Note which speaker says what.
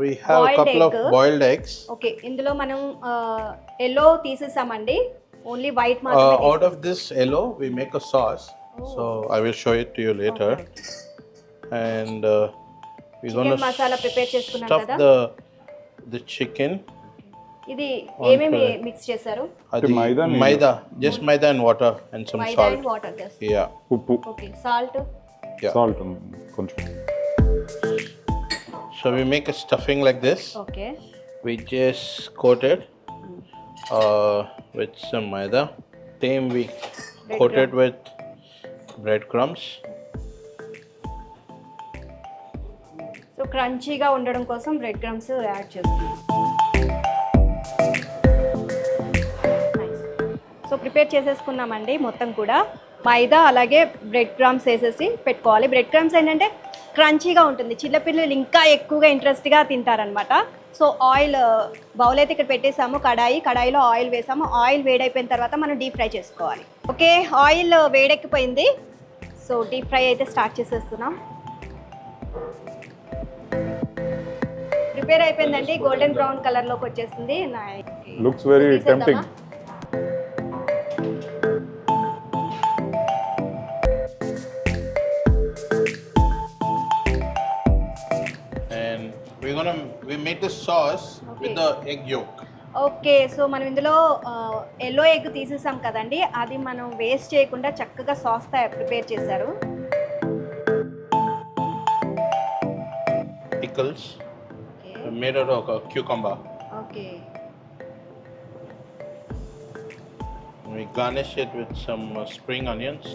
Speaker 1: we have a couple of boiled eggs.
Speaker 2: Okay, ఇందులో మనం yellow తీసేసామండి, only white మాత్రమే
Speaker 1: Out of this yellow, we make a sauce. So I will show it to you later. And we're going
Speaker 2: chicken masala prepare
Speaker 1: to
Speaker 2: చేసుకున్నాం
Speaker 1: stuff
Speaker 2: కదా.
Speaker 1: the chicken.
Speaker 2: ఇది ఏమేమి mix చేశారు?
Speaker 1: Maida, just maida and water and some
Speaker 2: maida
Speaker 1: salt.
Speaker 2: And water just.
Speaker 1: Yeah.
Speaker 3: ఉప్పు,
Speaker 2: okay, salt.
Speaker 1: Yeah.
Speaker 3: Salt కొంచెం.
Speaker 1: So we make a stuffing like this.
Speaker 2: Okay,
Speaker 1: We just coat it with some maida. Same we coat it with breadcrumbs.
Speaker 2: So క్రంచీగా ఉండడం కోసం bread crumbs add చేస్తున్నాం. So prepare చేసేసుకున్నామండి మొత్తం కూడా. మైదా అలాగే bread crumbs వేసేసి పెట్టుకోవాలి. బ్రెడ్ క్రమ్స్ ఏంటంటే క్రంచీగా ఉంటుంది, చిన్నపిల్లలు ఇంకా ఎక్కువగా ఇంట్రెస్ట్గా తింటారనమాట. సో ఆయిల్ బౌల్ అయితే ఇక్కడ పెట్టేసాము, కడాయిలో ఆయిల్ వేసాము. ఆయిల్ వేడైపోయిన తర్వాత మనం డీప్ ఫ్రై చేసుకోవాలి. ఓకే, ఆయిల్ వేడెక్కిపోయింది. సో డీప్ ఫ్రై అయితే స్టార్ట్ చేసేస్తున్నాం. ప్రిపేర్ అయిపోయిందండి, గోల్డెన్ బ్రౌన్ కలర్లోకి వచ్చేసింది.
Speaker 3: Looks very tempting.
Speaker 1: We make the sauce with the egg yolk.
Speaker 2: Okay, so మనం ఇందులో ఎల్లో ఎగ్ తీసేసాం కదండి, అది మనం వేస్ట్ చేయకుండా చక్కగా సాస్ ప్రిపేర్ చేశారు.
Speaker 1: Pickles. We made out of a cucumber.
Speaker 2: Okay,
Speaker 1: We garnish it with some spring onions.